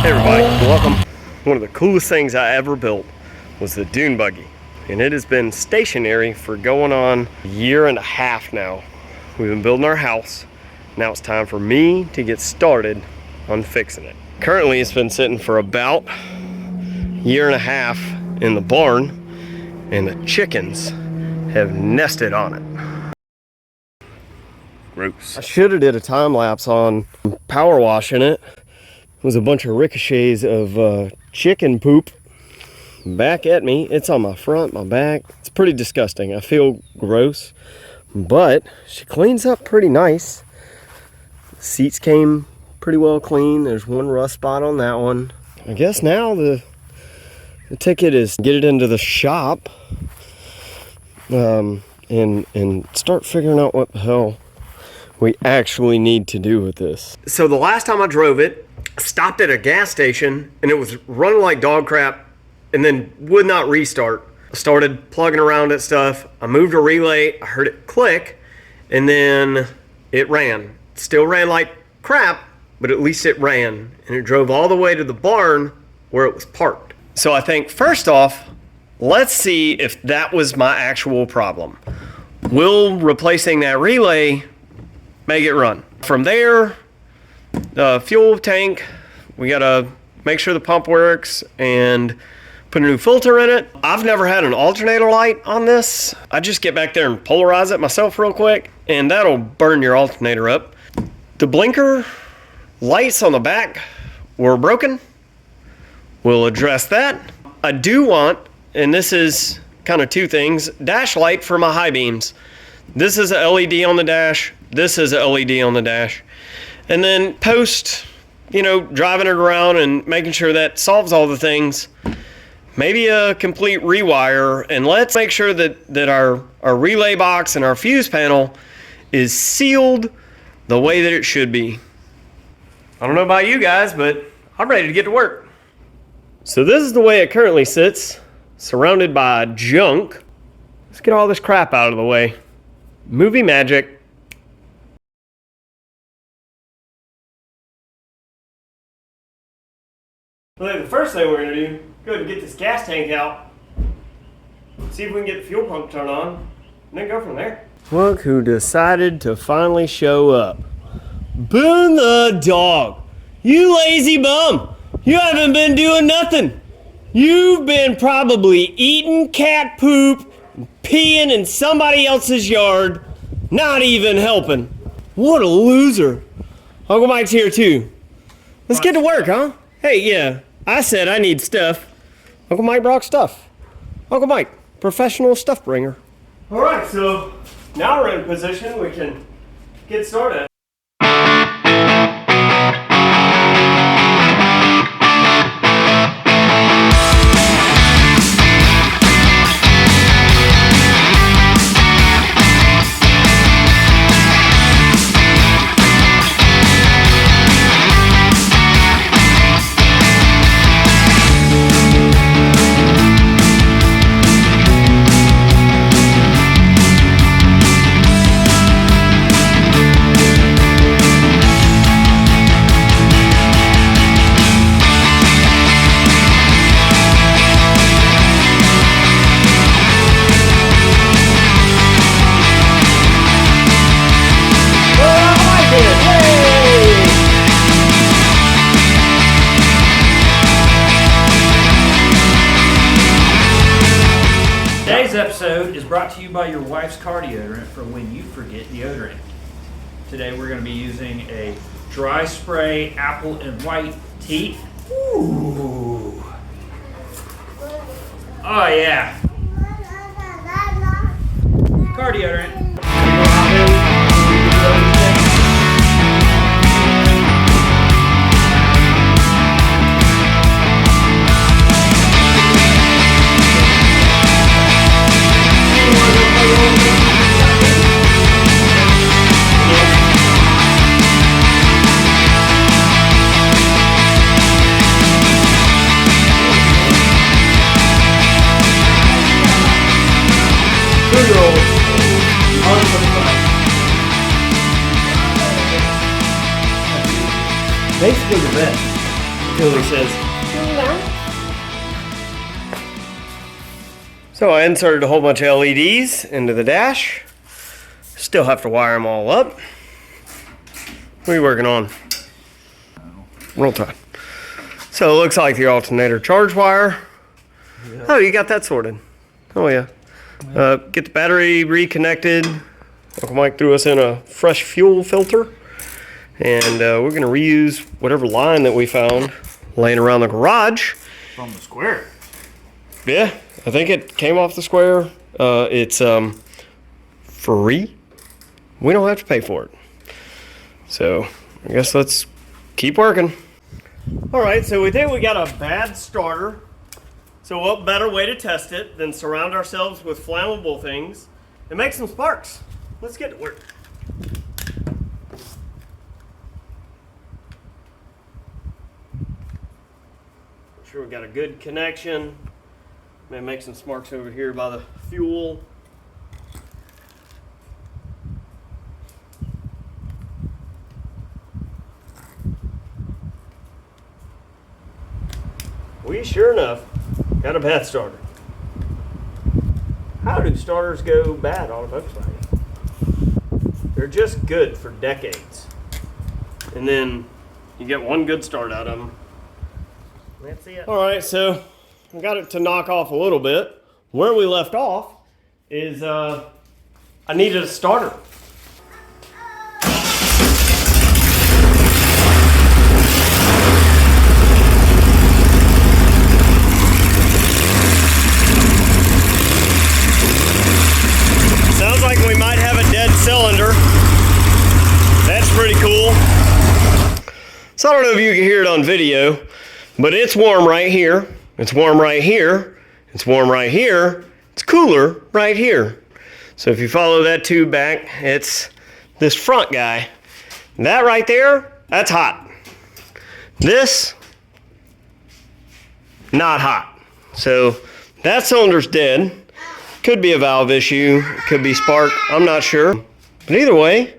Hey everybody, welcome. One of the coolest things I ever built was the Dune Buggy, and it has been stationary for going on a year and a half now. We've been building our house. Now it's time for me to get started on fixing it. Currently it's been sitting for about a year and a half in the barn, and the chickens have nested on it. Gross. I should have did a time lapse on power washing it. It was a bunch of ricochets of chicken poop back at me. It's on my front, my back. It's pretty disgusting. I feel gross, but she cleans up pretty nice. The seats came pretty well clean. There's one rust spot on that one. I guess now the ticket is get it into the shop and start figuring out what the hell we actually need to do with this. So the last time I drove it, I stopped at a gas station and it was running like dog crap and then would not restart. I started plugging around at stuff. I moved a relay, I heard it click, and then it ran. It still ran like crap, but at least it ran. And it drove all the way to the barn where it was parked. So I think first off, let's see if that was my actual problem. Will replacing that relay make it run? From there, the fuel tank, we gotta make sure the pump works and put a new filter in it. I've never had an alternator light on this. I just get back there and polarize it myself real quick, and that'll burn your alternator up. The blinker lights on the back were broken. We'll address that. I do want, and this is kind of two things, dash light for my high beams. This is a LED on the dash. This is a LED on the dash. And then post, driving it around and making sure that solves all the things, maybe a complete rewire, and let's make sure that our relay box and our fuse panel is sealed the way that it should be. I don't know about you guys, but I'm ready to get to work. So this is the way it currently sits, surrounded by junk. Let's get all this crap out of the way. Movie magic. Well, the first thing we're going to do, go ahead and get this gas tank out, see if we can get the fuel pump turned on, and then go from there. Look who decided to finally show up. Boone the dog. You lazy bum. You haven't been doing nothing. You've been probably eating cat poop, peeing in somebody else's yard, not even helping. What a loser. Uncle Mike's here too. Let's get to work, huh? Hey, yeah. I said I need stuff. Uncle Mike brought stuff. Uncle Mike, professional stuff bringer. All right, so now we're in a position we can get started. Today's episode is brought to you by your wife's car deodorant for when you forget deodorant. Today we're going to be using a dry spray apple and white tea. Ooh. Oh yeah. Car deodorant. Basically the best. Julie says, so I inserted a whole bunch of LEDs into the dash. Still have to wire them all up. What are you working on? Roll Tide. So it looks like the alternator charge wire. Yep. Oh, you got that sorted. Oh yeah. Get the battery reconnected. Uncle Mike threw us in a fresh fuel filter. And we're gonna reuse whatever line that we found laying around the garage. From the square. Yeah, I think it came off the square. It's free. We don't have to pay for it. So I guess let's keep working. All right, so we think we got a bad starter. So what better way to test it than surround ourselves with flammable things and make some sparks? Let's get to work. Make sure we got a good connection. Maybe make some sparks over here by the fuel. We sure enough got a bad starter. How do starters go bad on a Volkswagen? They're just good for decades. And then you get one good start out of them. That's it. All right, so I got it to knock off a little bit. Where we left off is I needed a starter. Sounds like we might have a dead cylinder. That's pretty cool. So I don't know if you can hear it on video, but it's warm right here. It's warm right here. It's warm right here. It's cooler right here. So if you follow that tube back, it's this front guy. That right there, that's hot. This, not hot. So that cylinder's dead. Could be a valve issue, could be spark, I'm not sure. But either way,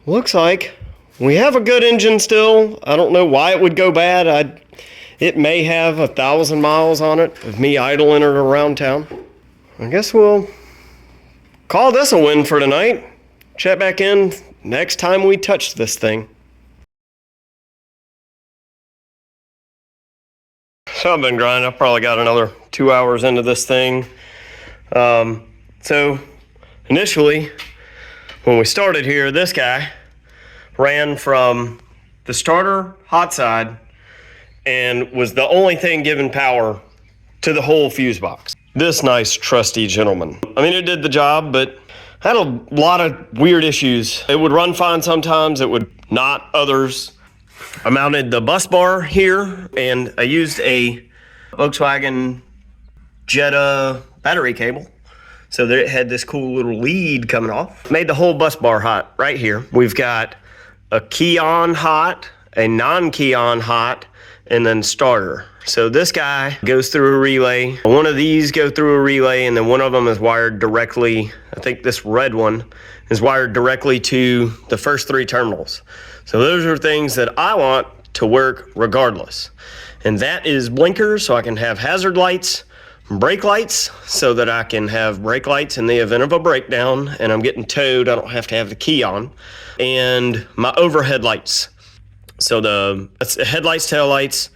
looks like we have a good engine still. I don't know why it would go bad. It may have 1,000 miles on it of me idling it around town. I guess we'll call this a win for tonight. Check back in next time we touch this thing. So I've been grinding. I've probably got another 2 hours into this thing. So initially, when we started here, this guy ran from the starter hot side and was the only thing giving power to the whole fuse box. This nice, trusty gentleman. I mean, it did the job, but had a lot of weird issues. It would run fine sometimes, it would not others. I mounted the bus bar here, and I used a Volkswagen Jetta battery cable. So that it had this cool little lead coming off. Made the whole bus bar hot right here. We've got a key on hot, a non-key on hot, and then starter. So this guy goes through a relay. One of these go through a relay, and then one of them is wired directly, I think this red one is wired directly to the first 3 terminals. So those are things that I want to work regardless. And that is blinkers, so I can have hazard lights, brake lights, so that I can have brake lights in the event of a breakdown and I'm getting towed, I don't have to have the key on, and my overhead lights. So the headlights, taillights,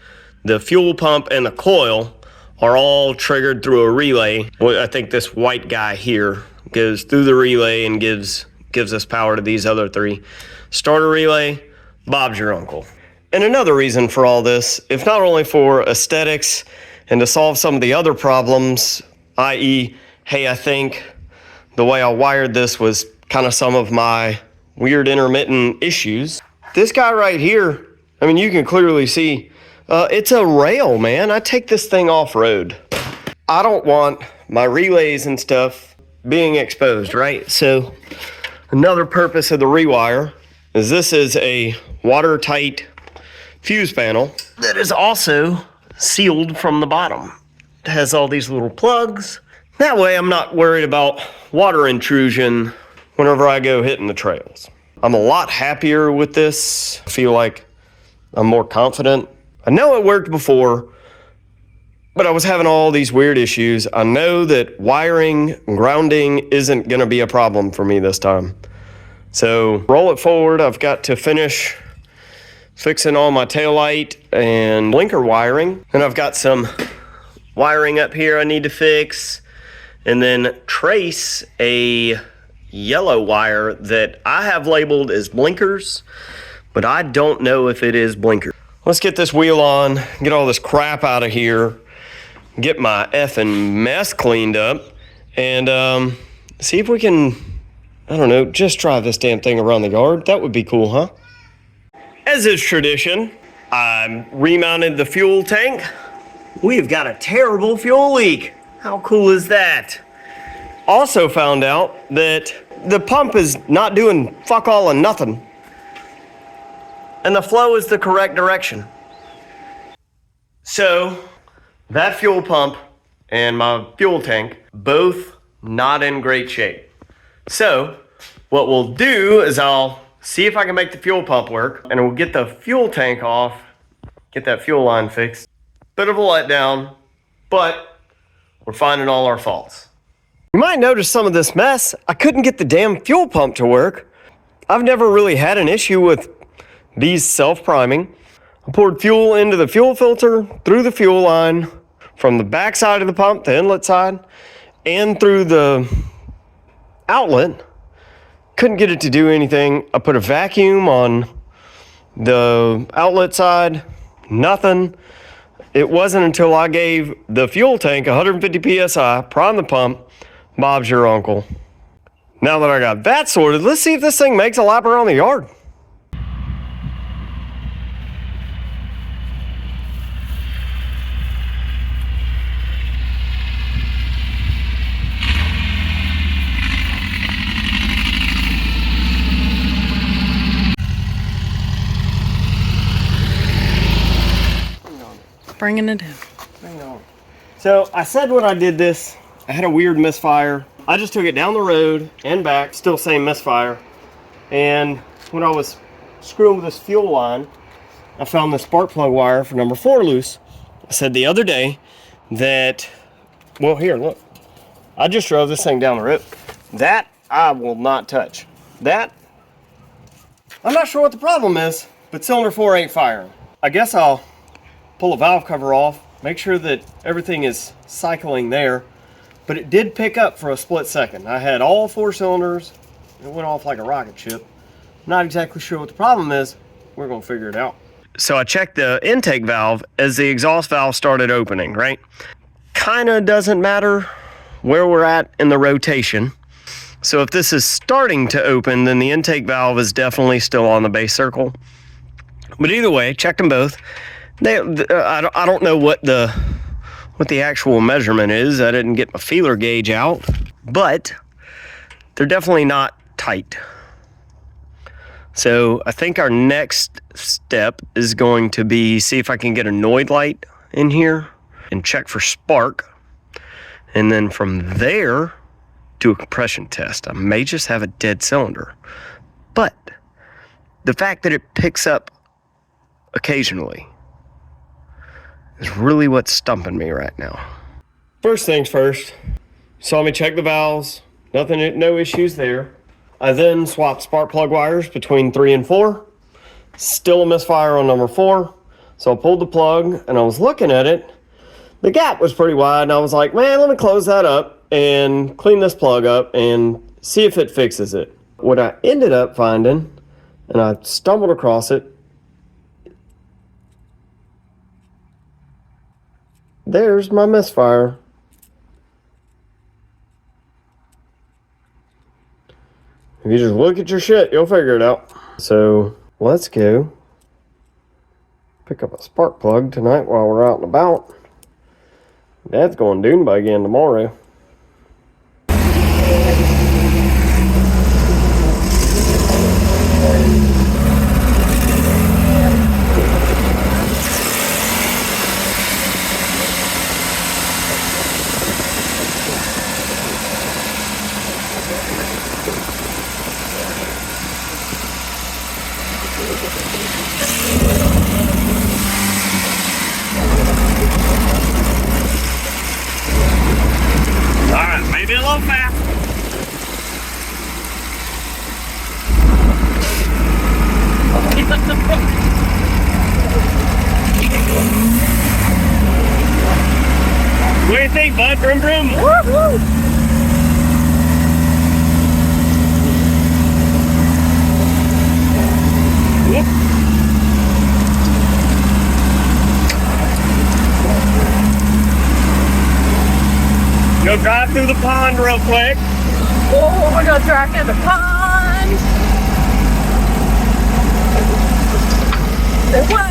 the fuel pump, and the coil are all triggered through a relay. Well, I think this white guy here goes through the relay and gives us power to these other 3. Starter relay, Bob's your uncle. And another reason for all this, if not only for aesthetics and to solve some of the other problems, i.e., hey, I think the way I wired this was kind of some of my weird intermittent issues. This guy right here, I mean, you can clearly see, it's a rail, man. I take this thing off-road. I don't want my relays and stuff being exposed, right? So another purpose of the rewire is this is a watertight fuse panel that is also sealed from the bottom. It has all these little plugs. That way I'm not worried about water intrusion whenever I go hitting the trails. I'm a lot happier with this. I feel like I'm more confident. I know it worked before, but I was having all these weird issues. I know that wiring and grounding isn't going to be a problem for me this time. So roll it forward. I've got to finish fixing all my taillight and blinker wiring. And I've got some wiring up here I need to fix. And then trace a yellow wire that I have labeled as blinkers, but I don't know if it is blinkers. Let's get this wheel on, get all this crap out of here, get my effing mess cleaned up, and see if we can, I don't know, just drive this damn thing around the yard. That would be cool, huh? As is tradition, I remounted the fuel tank. We've got a terrible fuel leak. How cool is that? Also found out that the pump is not doing fuck all and nothing. And the flow is the correct direction. So, that fuel pump and my fuel tank, both not in great shape. So, what we'll do is I'll see if I can make the fuel pump work, and we'll get the fuel tank off, get that fuel line fixed. Bit of a letdown, but we're finding all our faults. You might notice some of this mess. I couldn't get the damn fuel pump to work. I've never really had an issue with these self-priming. I poured fuel into the fuel filter, through the fuel line, from the back side of the pump, the inlet side, and through the outlet. Couldn't get it to do anything. I put a vacuum on the outlet side, nothing. It wasn't until I gave the fuel tank 150 PSI, primed the pump, Bob's your uncle. Now that I got that sorted, let's see if this thing makes a lap around the yard. Bringing it in. Hang on. So I said when I did this, I had a weird misfire. I just took it down the road and back, still same misfire. And when I was screwing with this fuel line, I found the spark plug wire for number 4 loose. I said the other day that, well here, look. I just drove this thing down the road. That I will not touch. That, I'm not sure what the problem is, but cylinder 4 ain't firing. I guess I'll pull a valve cover off, make sure that everything is cycling there, but it did pick up for a split second. I had all 4 cylinders, it went off like a rocket ship. Not exactly sure what the problem is, we're gonna figure it out. So I checked the intake valve as the exhaust valve started opening, right? Kinda doesn't matter where we're at in the rotation. So if this is starting to open, then the intake valve is definitely still on the base circle. But either way, checked them both. I don't know what the actual measurement is. I didn't get my feeler gauge out, but they're definitely not tight. So I think our next step is going to be see if I can get a Noid light in here and check for spark. And then from there, do a compression test. I may just have a dead cylinder. But the fact that it picks up occasionally is really what's stumping me right now. First things first, saw me check the valves, no issues there. I then swapped spark plug wires between 3 and 4. Still a misfire on number 4. So I pulled the plug and I was looking at it. The gap was pretty wide and I was like, man, let me close that up and clean this plug up and see if it fixes it. What I ended up finding, and I stumbled across it, there's my misfire. If you just look at your shit, you'll figure it out. So let's go pick up a spark plug tonight while we're out and about. Dad's going Dune Buggy again tomorrow. ready, bud? Vroom, vroom. Woo-hoo. Go drive through the pond real quick. Oh, we're gonna drive through the pond. Whoa!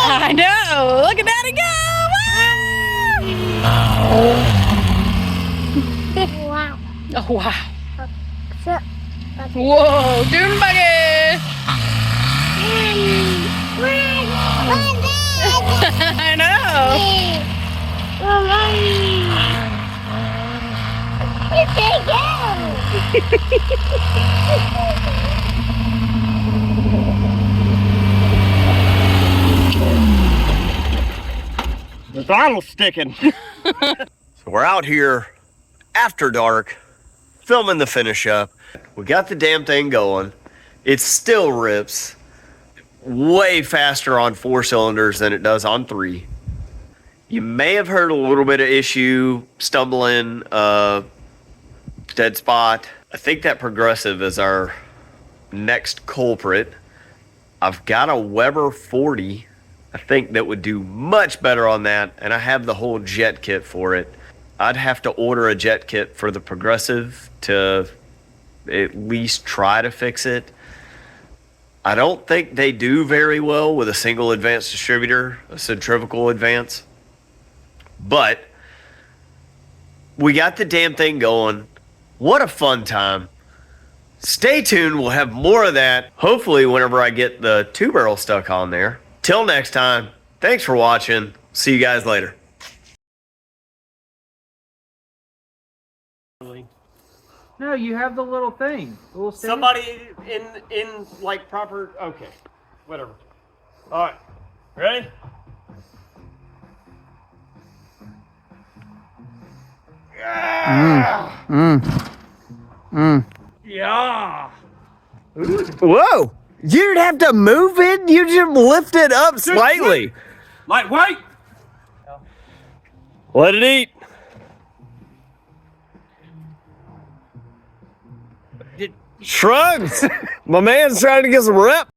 I know. Look at Daddy go! Wow. Oh wow. Whoa, Dune Buggy! I know. The throttle's sticking. So we're out here after dark, filming the finish up. We got the damn thing going. It still rips way faster on 4 cylinders than it does on 3. You may have heard a little bit of issue, stumbling, dead spot. I think that progressive is our next culprit. I've got a Weber 40. I think that would do much better on that, and I have the whole jet kit for it. I'd have to order a jet kit for the progressive to at least try to fix it. I don't think they do very well with a single advance distributor, a centrifugal advance. But we got the damn thing going. What a fun time. Stay tuned, we'll have more of that, hopefully whenever I get the 2-barrel stuck on there. Till next time, thanks for watching. See you guys later. No, you have the little thing. The little sticker. Somebody in like proper, okay, whatever. All right, ready? Yeah. Whoa. You didn't have to move it. You just lift it up slightly. Lightweight. Let it eat. Shrugs. My man's trying to get some rep.